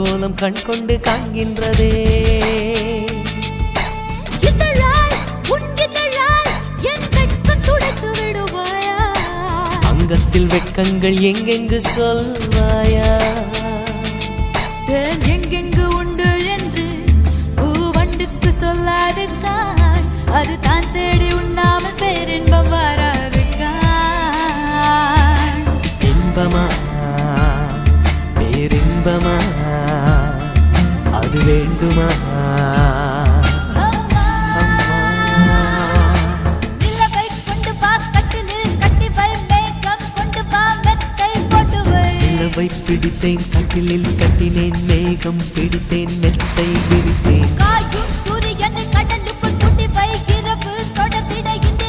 கோலம் கண் கொண்டு காண்கின்றதே. அங்கத்தில் வெட்கங்கள் எங்கெங்கு சொல்வாயா? எங்கெங்கு உண்டு என்று பூவண்டுக்கு சொல்லாதிருக்காய். அது தான் தேடி உண்ணாமல் பேரின்பம் வராதிருக்காய். இன்பமா பேரின்பமா அது வேண்டுமா? பிடித்தேன் கட்டிலில் கட்டினேன் மேகம் பிடித்தேன் மெத்தை விரித்தேன்.